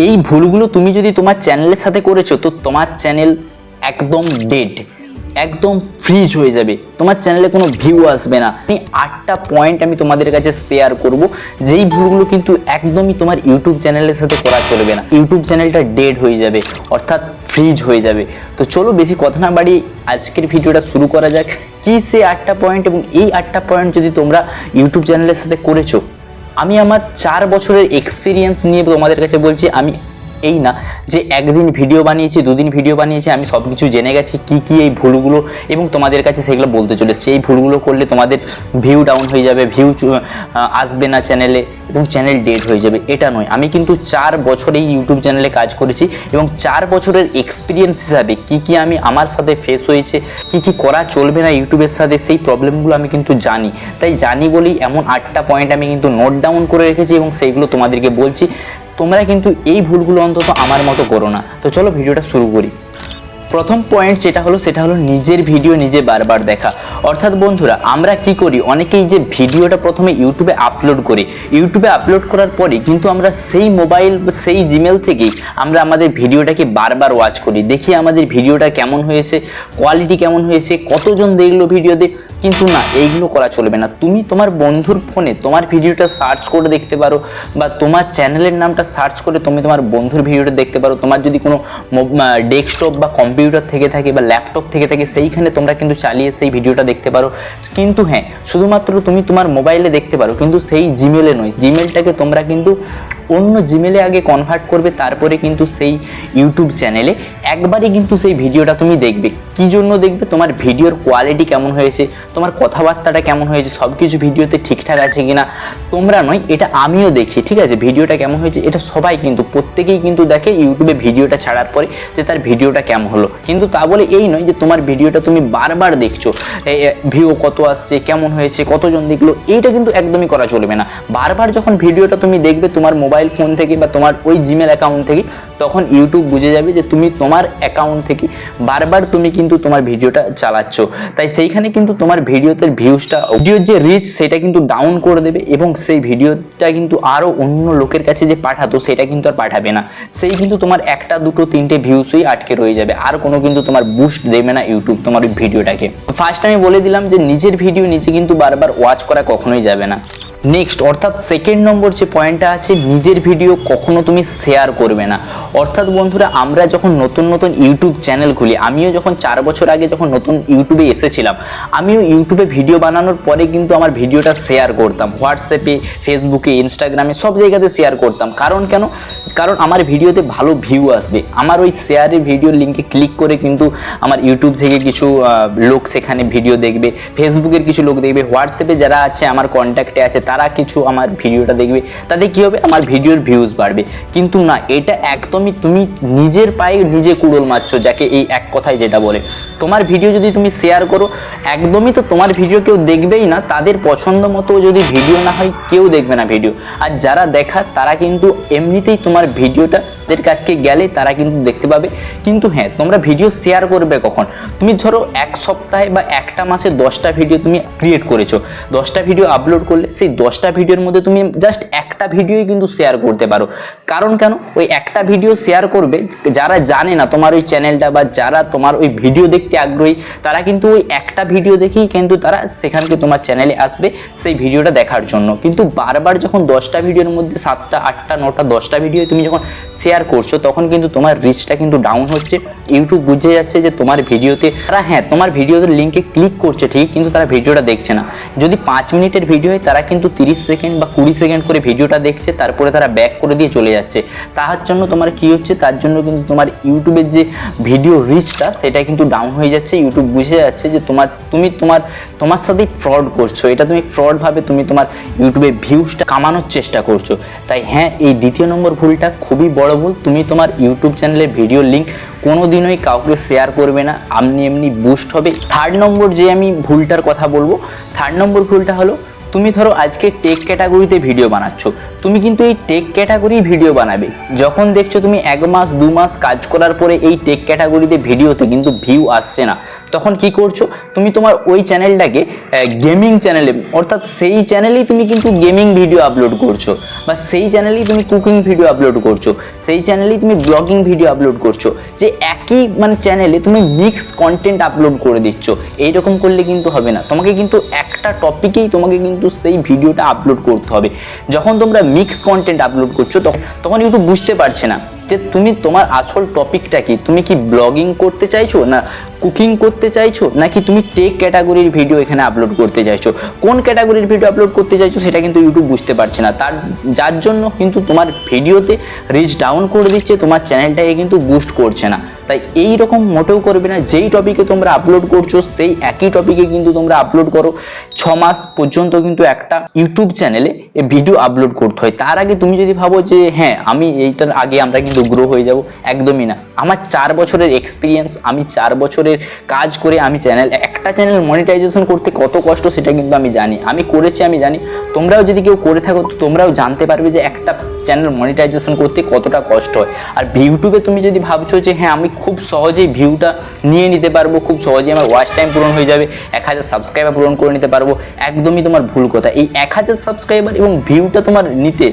এই ভুলগুলো তুমি যদি তোমার চ্যানেলের সাথে করেছো তো তোমার চ্যানেল একদম ডেড, একদম ফ্রিজ হয়ে যাবে, তোমার চ্যানেলে কোনো ভিউ আসবে না। 8টা পয়েন্ট আমি তোমাদের কাছে শেয়ার করব, যেই ভুলগুলো কিন্তু একদমই তোমার ইউটিউব চ্যানেলের সাথে করা চলবে না। ইউটিউব চ্যানেলটা ডেড হয়ে যাবে, অর্থাৎ ফ্রিজ হয়ে যাবে। তো চলো বেশি কথা না বাড়িয়ে আজকের ভিডিওটা শুরু করা যাক। কি সে 8টা পয়েন্ট, এবং এই 8টা পয়েন্ট যদি তোমরা ইউটিউব চ্যানেলের সাথে করেছো, আমি আমার 4 বছরের এক্সপিরিয়েন্স নিয়ে তোমাদের কাছে বলছি। আমি এই না যে একদিন ভিডিও বানিয়েছি, দুদিন ভিডিও বানিয়েছি, আমি সব কিছু জেনে গেছি কি কি এই ভুলগুলো, এবং তোমাদের কাছে সেগুলো বলতে চলে এসেছি। এই ভুলগুলো করলে তোমাদের ভিউ ডাউন হয়ে যাবে, ভিউ আসবে না চ্যানেলে, এবং চ্যানেল ডেড হয়ে যাবে, এটা নয়। আমি কিন্তু 4 বছর এই ইউটিউব চ্যানেলে কাজ করেছি, এবং 4 বছরের এক্সপিরিয়েন্স হিসাবে কি কি আমি আমার সাথে ফেস হয়েছে, কি কি করা চলবে না ইউটিউবের সাথে, সেই প্রবলেমগুলো আমি কিন্তু জানি। তাই জানি বলেই এমন 8টা পয়েন্ট আমি কিন্তু নোট ডাউন করে রেখেছি, এবং সেইগুলো তোমাদেরকে বলছি। তোমরা কিন্তু এই ভুলগুলো অন্তত আমার মতো করো না। তো চলো ভিডিওটা শুরু করি। প্রথম পয়েন্ট যেটা হলো সেটা হলো নিজের ভিডিও নিজে বারবার দেখা। অর্থাৎ বন্ধুরা, আমরা কি করি, অনেকেই যে ভিডিওটা প্রথমে ইউটিউবে আপলোড করি, ইউটিউবে আপলোড করার পরে কিন্তু আমরা সেই মোবাইল সেই জিমেল থেকেই আমরা আমাদের ভিডিওটাকে বারবার ওয়াচ করি, দেখি আমাদের ভিডিওটা কেমন হয়েছে, কোয়ালিটি কেমন হয়েছে, কতজন দেখলো ভিডিওতে। কিন্তু না, এইগুলো করা চলবে না। তুমি তোমার বন্ধুর ফোনে তোমার ভিডিওটা সার্চ করে দেখতে পারো, বা তোমার চ্যানেলের নামটা সার্চ করে তুমি তোমার বন্ধুর ভিডিওটা দেখতে পারো। তোমার যদি কোনো ডেস্কটপ বা কম্পিউটার থেকে থাকে বা ল্যাপটপ থেকে থাকে, সেইখানে তোমরা কিন্তু চালিয়ে সেই ভিডিওটা দেখতে পারো। কিন্তু হ্যাঁ, শুধুমাত্র তুমি তোমার মোবাইলে দেখতে পারো, কিন্তু সেই জিমেলে নয়। জিমেলটাকে তোমরা কিন্তু অন্য জিমেলে আগে কনভার্ট করবে, তারপরে কিন্তু সেই ইউটিউব চ্যানেলে একবারই কিন্তু সেই ভিডিওটা তুমি দেখবে। কি জন্য দেখবে? তোমার ভিডিওর কোয়ালিটি কেমন হয়েছে, তোমার কথাবার্তাটা কেমন হয়েছে, সব কিছু ভিডিওতে ঠিকঠাক আছে কিনা। তোমরা নয়, এটা আমিও দেখি, ঠিক আছে? ভিডিওটা কেমন হয়েছে এটা সবাই কিন্তু প্রত্যেকেই কিন্তু দেখে ইউটিউবে ভিডিওটা ছাড়ার পরে যে তার ভিডিওটা কেমন হলো। কিন্তু তা বলে এই নয় যে তোমার ভিডিওটা তুমি বারবার দেখছো, ভিউ কত আসছে, কেমন হয়েছে, কতজন দেখলো, এইটা কিন্তু একদমই করা চলবে না। বারবার যখন ভিডিওটা তুমি দেখবে তোমার মোবাইল ফোন থেকে বা তোমার ওই জিমেল অ্যাকাউন্ট থেকে, তখন ইউটিউব বুঝে যাবে যে তুমি তোমার অ্যাকাউন্ট থেকে বারবার তুমি কিন্তু তোমার ভিডিওটা চালাচ্ছ। তাই সেইখানে কিন্তু তোমার ভিডিওতে ভিডিওর যে রিচ সেটা কিন্তু ডাউন করে দেবে, এবং সেই ভিডিওটা কিন্তু আরও অন্য লোকের কাছে যে পাঠাতো সেটা কিন্তু আর পাঠাবে না। সেই কিন্তু তোমার 1টা 2টো 3টে ভিউসই আটকে রয়ে যাবে, আর কোনো কিন্তু তোমার বুস্ট দেবে না ইউটিউব তোমার ওই ভিডিওটাকে। ফার্স্ট আমি বলে দিলাম যে নিজের ভিডিও নিজে কিন্তু বারবার ওয়াচ করা কখনোই যাবে না। নেক্সট, অর্থাৎ সেকেন্ড নম্বর যে পয়েন্টটা আছে, নিজের ভিডিও কখনো তুমি শেয়ার করবে না। অর্থাৎ বন্ধুরা, আমরা যখন নতুন নতুন ইউটিউব চ্যানেল খুলি, আমিও যখন 4 বছর আগে যখন নতুন ইউটিউবে এসেছিলাম, আমিও ইউটিউবে ভিডিও বানানোর পরে কিন্তু আমার ভিডিওটা শেয়ার করতাম হোয়াটসঅ্যাপে, ফেসবুকে, ইনস্টাগ্রামে, সব জায়গাতে শেয়ার করতাম। কারণ আমার ভিডিওতে ভালো ভিউ আসবে। আমার ওই শেয়ারের ভিডিওর লিঙ্কে ক্লিক করে কিন্তু আমার ইউটিউব থেকে কিছু লোক সেখানে ভিডিও দেখবে, ফেসবুকের কিছু লোক দেখবে, হোয়াটসঅ্যাপে যারা আছে আমার কন্ট্যাক্টে আছে তারা কিছু আমার ভিডিওটা দেখবে। তাতে কি হবে? আমার ভিডিওর ভিউজ বাড়বে। কিন্তু না, এটা একদমই তুমি নিজের পায়ে নিজে কুড়োল মারছো, যাকে এই এক কথায় যেটা বলে। তোমার ভিডিও যদি তুমি শেয়ার করো, একদমই তো তোমার ভিডিও কেউ দেখবেই না। তাদের পছন্দ মতো যদি ভিডিও না হয়, কেউ দেখবে না ভিডিও। আর যারা দেখা তারা কিন্তু এমনিতেই তোমার ভিডিওটা দের কাছে গেলে তারা কিন্তু দেখতে পাবে। কিন্তু হ্যাঁ, তোমরা ভিডিও শেয়ার করবে কখন? তুমি ধরো এক সপ্তাহে বা একটা মাসে 10টা ভিডিও তুমি ক্রিয়েট করেছো, 10টা ভিডিও আপলোড করলে সেই 10টা ভিডিওর মধ্যে তুমি জাস্ট একটা ভিডিওই কিন্তু শেয়ার করতে পারো। কারণ কেন? ওই একটা ভিডিও শেয়ার করবে যারা জানে না তোমার ওই চ্যানেলটা, বা যারা তোমার ওই ভিডিও দেখতে আগ্রহী, তারা কিন্তু ওই একটা ভিডিও দেখেই কিন্তু তারা সেখানকে তোমার চ্যানেলে আসবে সেই ভিডিওটা দেখার জন্য। কিন্তু বারবার যখন 10টা ভিডিওর মধ্যে 7টা 8টা 9টা 10টা ভিডিও তুমি যখন শেয়ার করছো, তখন কিন্তু তোমার রিচটা কিন্তু ডাউন হচ্ছে। ইউটিউব বুঝে যাচ্ছে যে তোমার ভিডিওতে তারা, হ্যাঁ, তোমার ভিডিওতে লিঙ্কে ক্লিক করছে ঠিক, কিন্তু তারা ভিডিওটা দেখছে না। যদি 5 মিনিটের ভিডিও হয়, তারা কিন্তু 30 সেকেন্ড বা 20 সেকেন্ড করে ভিডিওটা দেখছে, তারপরে তারা ব্যাক করে দিয়ে চলে যাচ্ছে। তার জন্য তোমার কি হচ্ছে? তার জন্য কিন্তু তোমার ইউটিউবের যে ভিডিও রিচটা সেটা কিন্তু ডাউন হয়ে যাচ্ছে। ইউটিউব বুঝে যাচ্ছে যে তোমার সাথে ফ্রড করছো, এটা তুমি ফ্রড ভাবে তুমি তোমার ইউটিউবে ভিউজটা কামানোর চেষ্টা করছো। তাই হ্যাঁ, এই দ্বিতীয় নম্বর ভুলটা খুবই বড় ভুল। তুমি তোমার ইউটিউব চ্যানেলের ভিডিও লিঙ্ক কোনোদিনই কাউকে শেয়ার করবে না, এমনি বুস্ট হবে। থার্ড নম্বর যে আমি ভুলটার কথা বলবো, থার্ড নম্বর ভুলটা হলো, তুমি ধরো আজকে টেক ক্যাটাগরিতে ভিডিও বানাচ্ছ, তুমি কিন্তু এই টেক ক্যাটাগরি ভিডিও বানাবে। যখন দেখছো তুমি 1 মাস 2 মাস কাজ করার পরে এই টেক ক্যাটাগরিতে ভিডিওতে কিন্তু ভিউ আসছে না, তখন কি করছো? তুমি তোমার ওই চ্যানেলটাকে গেমিং চ্যানেলে, অর্থাৎ সেই চ্যানেলেই তুমি কিন্তু গেমিং ভিডিও আপলোড করছো। বা সেই চ্যানেলেই তুমি কুকিং ভিডিও আপলোড করছো, সেই চ্যানেলেই তুমি ব্লগিং ভিডিও আপলোড করছো, যে একই মানে চ্যানেলে তুমি মিক্সড কন্টেন্ট আপলোড করে দিচ্ছ, এইরকম করলে কিন্তু হবে না। তোমাকে কিন্তু একটা টপিকেই তোমাকে কিন্তু সেই ভিডিওটা আপলোড করতে হবে। যখন তোমরা মিক্সড কন্টেন্ট আপলোড করছো তখন ইউটিউব বুঝতে পারছে না যে তুমি তোমার আসল টপিকটা কি, তুমি কি ব্লগিং করতে চাইছো না কুকিং করতে চাইছো, নাকি তুমি টেক ক্যাটাগরির ভিডিও এখানে আপলোড করতে চাইছো, কোন ক্যাটাগরির ভিডিও আপলোড করতে চাইছো সেটা কিন্তু ইউটিউব বুঝতে পারছে না। যার জন্য কিন্তু তোমার ভিডিওতে রিচ ডাউন করে দিচ্ছে, তোমার চ্যানেলটাকে কিন্তু বুস্ট করছে না। তাই এই রকম মোটেও করবে না। যেই টপিকে তোমরা আপলোড করছো সেই একই টপিকে কিন্তু তোমরা আপলোড করো। 6 মাস পর্যন্ত কিন্তু একটা ইউটিউব চ্যানেলে ভিডিও আপলোড করতে হয়। তার আগে তুমি যদি ভাবো যে হ্যাঁ আমি এইটার আগে আমরা কিন্তু গ্রো হয়ে যাব, একদমই না। আমার 4 বছরের এক্সপিরিয়েন্স, আমি 4 বছরের কাজ করে আমি একটা চ্যানেল মনিটাইজেশন করতে কত কষ্ট সেটা কিন্তু আমি জানি, আমি করেছি, আমি জানি। তোমরাও যদি কেউ করে থাকো তো তোমরাও জানতে পারবে যে একটা চ্যানেল মনিটাইজেশন করতে কতটা কষ্ট হয়। আর ইউটিউবে তুমি যদি ভাবছো যে হ্যাঁ আমি খুব সহজেই ভিউটা নিয়ে নিতে পারবো, খুব সহজেই আমার ওয়াচ টাইম পূরণ হয়ে যাবে, 1000 সাবস্ক্রাইবার পূরণ করে নিতে পারবো, একদমই তোমার ভুল কথা। এই 1000 সাবস্ক্রাইবার এবং ভিউটা তোমার নিতে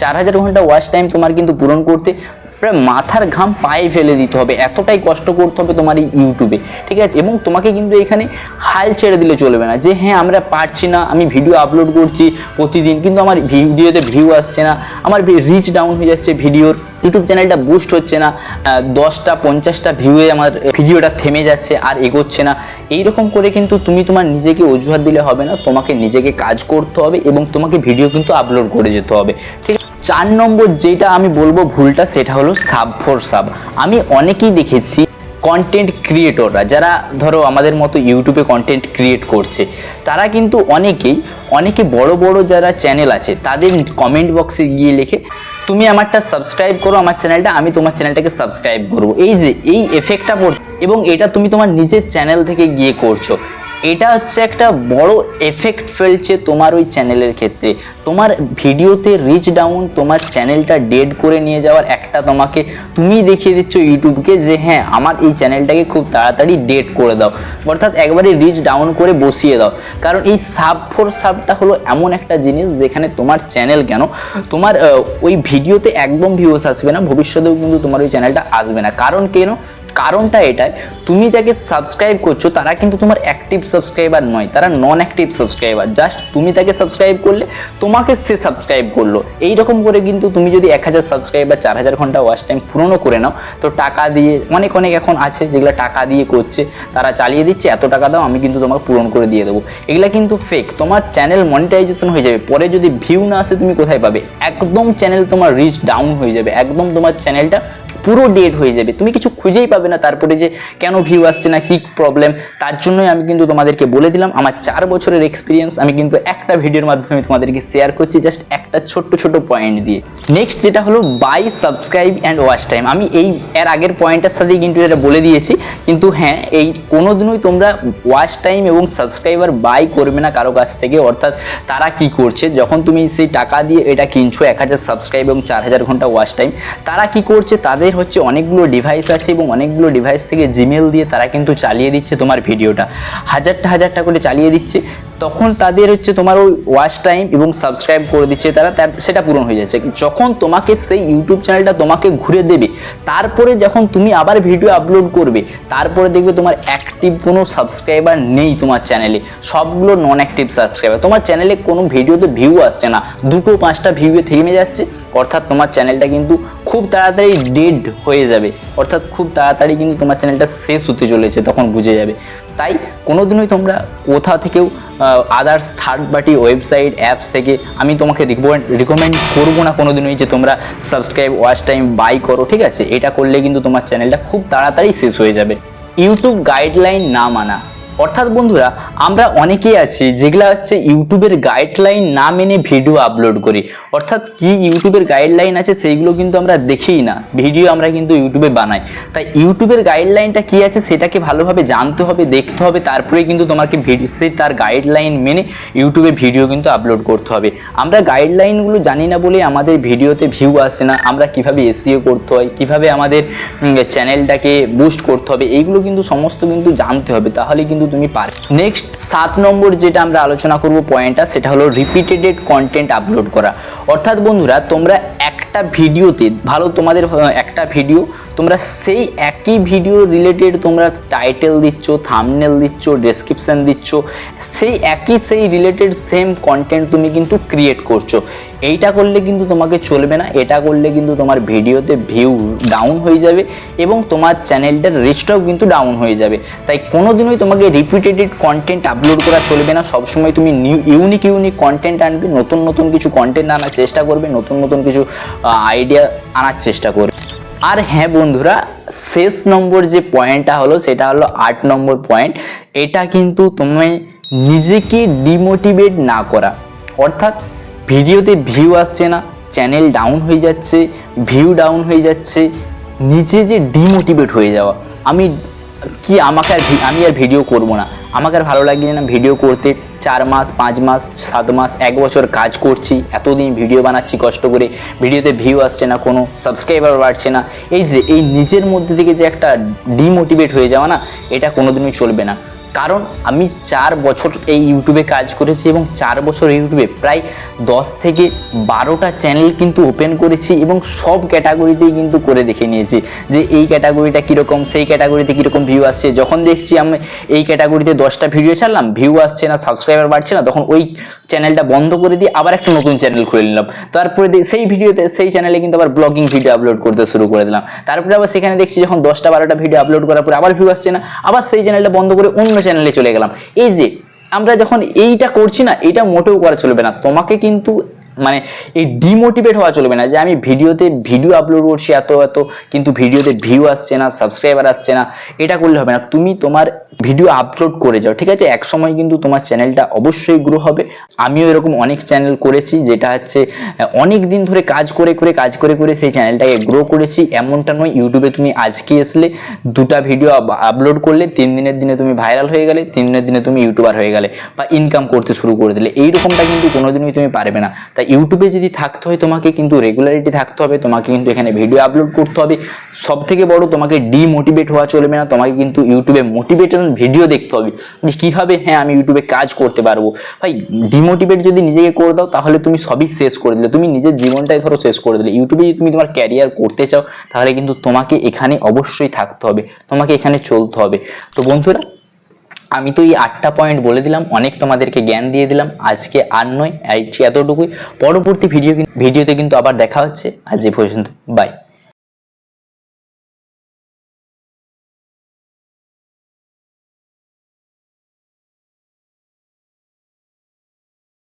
4000 ঘন্টা ওয়াচ টাইম তোমার কিন্তু পূরণ করতে প্রায় মাথার ঘাম পায়ে ফেলে দিতে হবে, এতটাই কষ্ট করতে হবে তোমার এই ইউটিউবে, ঠিক আছে। এবং তোমাকে কিন্তু এখানে হাল ছেড়ে দিলে চলবে না যে হ্যাঁ আমরা পারছি না, আমি ভিডিও আপলোড করছি প্রতিদিন কিন্তু আমার ভিডিওতে ভিউ আসছে না, আমার রিচ ডাউন হয়ে যাচ্ছে ভিডিওর, ইউটিউব চ্যানেলটা বুস্ট হচ্ছে না, 10টা 50টা ভিউয়ে আমার ভিডিওটা থেমে যাচ্ছে আর এগোচ্ছে না। এইরকম করে কিন্তু তুমি তোমার নিজেকে অজুহাত দিলে হবে না, তোমাকে নিজেকে কাজ করতে হবে এবং তোমাকে ভিডিও কিন্তু আপলোড করে যেতে হবে, ঠিক আছে। 4 নম্বর যেটা আমি বলবো ভুলটা, সেটা হলো সাব ফর সাব। আমি অনেকেই দেখেছি কন্টেন্ট ক্রিয়েটররা যারা ধরো আমাদের মতো ইউটিউবে কন্টেন্ট ক্রিয়েট করছে, তারা কিন্তু অনেকে বড় বড় যারা চ্যানেল আছে তাদের কমেন্ট বক্সে গিয়ে লেখে তুমি আমারটা সাবস্ক্রাইব করো, আমার চ্যানেলটা, আমি তোমার চ্যানেলটাকে সাবস্ক্রাইব করবো। এই যে এই এফেক্টটা পড়ছে এবং এটা তুমি তোমার নিজের চ্যানেল থেকে গিয়ে করছো, এটা হচ্ছে একটা বড় এফেক্ট ফেলছে তোমার ওই চ্যানেলের ক্ষেত্রে। তোমার ভিডিওতে রিচ ডাউন, তোমার চ্যানেলটা ডেড করে নিয়ে যাওয়ার একটা তুমি দেখিয়ে দিচ্ছ ইউটিউবকে যে হ্যাঁ আমার এই চ্যানেলটাকে খুব তাড়াতাড়ি ডেড করে দাও, অর্থাৎ একবারে রিচ ডাউন করে বসিয়ে দাও। কারণ এই সাব ফর সাবটা হলো এমন একটা জিনিস যেখানে তোমার চ্যানেল কেন, তোমার ওই ভিডিওতে একদম ভিউস আসবে না, ভবিষ্যতেও কিন্তু তোমার ওই চ্যানেলটা আসবে না। কারণটা এটাই, তুমি যাকে সাবস্ক্রাইব করছো তারা কিন্তু তোমার অ্যাক্টিভ সাবস্ক্রাইবার নয়, তারা নন অ্যাক্টিভ সাবস্ক্রাইবার। জাস্ট তুমি তাকে সাবস্ক্রাইব করলে তোমাকে সে সাবস্ক্রাইব করলো। এইরকম করে কিন্তু তুমি যদি 1000 সাবস্ক্রাইবার 4000 ঘন্টা ওয়াচ টাইম পূরণও করে নাও, তো টাকা দিয়ে অনেক এখন আছে যেগুলো টাকা দিয়ে করছে, তারা চালিয়ে দিচ্ছে, এত টাকা দাও আমি কিন্তু তোমাকে পূরণ করে দিয়ে দেবো। এগুলা কিন্তু ফেক। তোমার চ্যানেল মনিটাইজেশন হয়ে যাবে, পরে যদি ভিউ না আসে তুমি কোথায় পাবে? একদম চ্যানেল তোমার রিচ ডাউন হয়ে যাবে, একদম তোমার চ্যানেলটা পুরো ডেড হয়ে যাবে, তুমি কিছু খুঁজেই পাবে না তারপরে যে কেন ভিউ আসছে না, কি প্রবলেম। তার জন্যই আমি কিন্তু তোমাদেরকে বলে দিলাম, আমার 4 বছরের এক্সপিরিয়েন্স আমি কিন্তু একটা ভিডিওর মাধ্যমে তোমাদেরকে শেয়ার করছি, জাস্ট একটা ছোট্ট পয়েন্ট দিয়ে। নেক্সট যেটা হলো by subscribe and watch time. আমি এর আগের পয়েন্টের সাথেই কিন্তু এটা বলে দিয়েছি, কিন্তু হ্যাঁ এই কোনোদিনই তোমরা ওয়াচ টাইম এবং সাবস্ক্রাইবার বাই করবে না কারো কাছ থেকে। অর্থাৎ তারা কি করছে, যখন তুমি সেই টাকা দিয়ে এটা কিনছো 1000 সাবস্ক্রাইব এবং 4000 ঘন্টা ওয়াচ টাইম, তারা কি করছে, তাদের হচ্ছে অনেকগুলো ডিভাইস আছে এবং অনেকগুলো ডিভাইস থেকে জিমেল দিয়ে তারা কিন্তু চালিয়ে দিচ্ছে তোমার ভিডিওটা, হাজারটা করে চালিয়ে দিচ্ছে। তখন তাদের হচ্ছে তোমার ওই ওয়াচ টাইম এবং সাবস্ক্রাইব করে দিচ্ছে, তারা সেটা পূরণ হয়ে যাচ্ছে। যখন তোমাকে সেই ইউটিউব চ্যানেলটা তোমাকে ঘুরে দেবে, তারপরে যখন তুমি আবার ভিডিও আপলোড করবে, তারপরে দেখবে তোমার অ্যাক্টিভ কোনো সাবস্ক্রাইবার নেই তোমার চ্যানেলে, সবগুলো নন অ্যাক্টিভ সাবস্ক্রাইবার। তোমার চ্যানেলে কোনো ভিডিওতে ভিউ আসছে না, 2-5টা ভিউয়ে থেমে যাচ্ছে, অর্থাৎ তোমার চ্যানেলটা কিন্তু খুব তাড়াতাড়ি ডেড হয়ে যাবে, অর্থাৎ খুব তাড়াতাড়ি কিন্তু তোমার চ্যানেলটা শেষ হতে চলেছে, তখন বুঝে যাবে। তাই কোনোদিনই তোমরা কোথা থেকেও others third party website apps থেকে আমি তোমাকে রিকমেন্ড করবো না কোনোদিনই যে তোমরা সাবস্ক্রাইব ওয়াচ টাইম বাই করো, ঠিক আছে। এটা করলে কিন্তু তোমার চ্যানেলটা খুব তাড়াতাড়ি শেষ হয়ে যাবে। ইউটিউব গাইডলাইন না মানা, অর্থাৎ বন্ধুরা আমরা অনেকেই আছি যেগুলা হচ্ছে ইউটিউবের গাইডলাইন না মেনে ভিডিও আপলোড করি। অর্থাৎ কি ইউটিউবের গাইডলাইন আছে সেইগুলো কিন্তু আমরা দেখিই না, ভিডিও আমরা কিন্তু ইউটিউবে বানাই। তাই ইউটিউবের গাইডলাইনটা কি আছে সেটাকে ভালোভাবে জানতে হবে, দেখতে হবে, তারপরে কিন্তু তোমাকে সেই তার গাইডলাইন মেনে ইউটিউবে ভিডিও কিন্তু আপলোড করতে হবে। আমরা গাইডলাইনগুলো জানি না বলে আমাদের ভিডিওতে ভিউ আসে না, আমরা কিভাবে এসইও করতে হয়, কিভাবে আমাদের চ্যানেলটাকে বুস্ট করতে হবে, এইগুলো কিন্তু সমস্ত কিন্তু জানতে হবে, তাহলে কিন্তু তুমি পারবে। নেক্সট 7 নম্বর যেটা আমরা আলোচনা করব পয়েন্টটা, সেটা হলো রিপিটেড কন্টেন্ট আপলোড করা। অর্থাৎ বন্ধুরা তোমরা একটা ভিডিওতে ভালো তোমাদের একটা ভিডিও তোমরা সেই একই ভিডিও রিলেটেড তোমরা টাইটেল দিচ্ছ, থাম্বনেল দিচ্ছ, ডেসক্রিপশন দিচ্ছ, সেই রিলেটেড সেম কন্টেন্ট তুমি কিন্তু ক্রিয়েট করছো। এইটা করলে কিন্তু তোমাকে চলবে না, এটা করলে কিন্তু তোমার ভিডিওতে ভিউ ডাউন হয়ে যাবে এবং তোমার চ্যানেলটার রিচটাও কিন্তু ডাউন হয়ে যাবে। তাই কোনোদিনই তোমাকে রিপিটেটেড কন্টেন্ট আপলোড করা চলবে না। সবসময় তুমি ইউনিক কন্টেন্ট আনবে, নতুন কিছু কন্টেন্ট আনার চেষ্টা করবে, নতুন কিছু আইডিয়া আনার চেষ্টা করবে। আর হ্যাঁ বন্ধুরা, শেষ নম্বর যে পয়েন্টটা হলো সেটা হলো 8 নম্বর পয়েন্ট। এটা কিন্তু তুমি নিজেকে ডিমোটিভেট না করা, অর্থাৎ ভিডিওতে ভিউ আসছে না, চ্যানেল ডাউন হয়ে যাচ্ছে, ভিউ ডাউন হয়ে যাচ্ছে, নিজে যে ডিমোটিভেট হয়ে যাওয়া, আমি আর ভিডিও করব না, আমাকে আর ভালো লাগছে না ভিডিও করতে। 4 মাস 5 মাস 7 মাস 1 বছর কাজ করছি, এতদিন ভিডিও বানাচ্ছি কষ্ট করে, ভিডিওতে ভিউ আসছে না, কোনো সাবস্ক্রাইবার বাড়ছে না। এই নিজের মধ্যে থেকে যে একটা ডিমোটিভেট হয়ে যাওয়া না, এটা কোনোদিনই চলবে না। কারণ আমি 4 বছর এই ইউটিউবে কাজ করেছি এবং 4 বছর ইউটিউবে প্রায় 10 থেকে 12টা চ্যানেল কিন্তু ওপেন করেছি এবং সব ক্যাটাগরিতেই কিন্তু করে দেখে নিয়েছি যে এই ক্যাটাগরিটা কীরকম, সেই ক্যাটাগরিতে কীরকম ভিউ আসছে। যখন দেখছি আমি এই ক্যাটাগরিতে 10টা ভিডিও ছাড়লাম, ভিউ আসছে না, সাবস্ক্রাইবার বাড়ছে না, তখন ওই চ্যানেলটা বন্ধ করে দিয়ে আবার একটা নতুন চ্যানেল খুলে নিলাম। তারপরে সেই চ্যানেলে কিন্তু আবার ব্লগিং ভিডিও আপলোড করতে শুরু করে দিলাম। তারপরে আবার সেখানে দেখছি যখন 10টা 12টা ভিডিও আপলোড করার পরে আবার ভিউ আসছে না, আবার সেই চ্যানেলটা বন্ধ করে অন্য চ্যানেলে চলে গেলাম। এই যে আমরা যখন এইটা করছি না, এটা মোটেও করা চলবে না। তোমাকে কিন্তু মানে এই ডিমোটিভেট হওয়া চলবে না যে আমি ভিডিও আপলোড করছি এত কিন্তু ভিডিওতে ভিউ আসছে না, সাবস্ক্রাইবার আসছে না, এটা করলে হবে না। তুমি তোমার ভিডিও আপলোড করে যাও, ঠিক আছে? এক সময় কিন্তু তোমার চ্যানেলটা অবশ্যই গ্রো হবে। আমিও এরকম অনেক চ্যানেল করেছি, যেটা হচ্ছে অনেক দিন ধরে কাজ করে সেই চ্যানেলটাকে গ্রো করেছি। এমনটা নয় ইউটিউবে তুমি আজকে আসলে 2টা ভিডিও আপলোড করলে 3 দিনের দিনে তুমি ভাইরাল হয়ে গেলে, 3 দিনের দিনে তুমি ইউটিউবার হয়ে গেলে বা ইনকাম করতে শুরু করে দিলে। এইরকমটা কিন্তু কোনোদিনই তুমি পারবে না। তাই ইউটিউবে যদি থাকতে হয় তোমাকে কিন্তু রেগুলারিটি থাকতে হবে, তোমাকে কিন্তু এখানে ভিডিও আপলোড করতে হবে। সব থেকে বড়, তোমাকে ডিমোটিভেট হওয়া চলবে না, তোমাকে কিন্তু ইউটিউবে মোটিভেশন ভিডিও দেখতে হবে যে কীভাবে হ্যাঁ আমি ইউটিউবে কাজ করতে পারবো। ভাই ডিমোটিভেট যদি নিজেকে করে দাও তাহলে তুমি সবই শেষ করে দিলে, তুমি নিজের জীবনটাই ধরো শেষ করে দিলে। ইউটিউবে যদি তুমি তোমার ক্যারিয়ার করতে চাও তাহলে কিন্তু তোমাকে এখানে অবশ্যই থাকতে হবে, তোমাকে এখানে চলতে হবে। তো বন্ধুরা, আমি তো এই 8টা পয়েন্ট বলে দিলাম, অনেক তোমাদেরকে জ্ঞান দিয়ে দিলাম। আজকে আর নয়, এতটুকুই। পরবর্তী ভিডিওতে কিন্তু আবার দেখা হচ্ছে। আজ এই পর্যন্ত, বাই।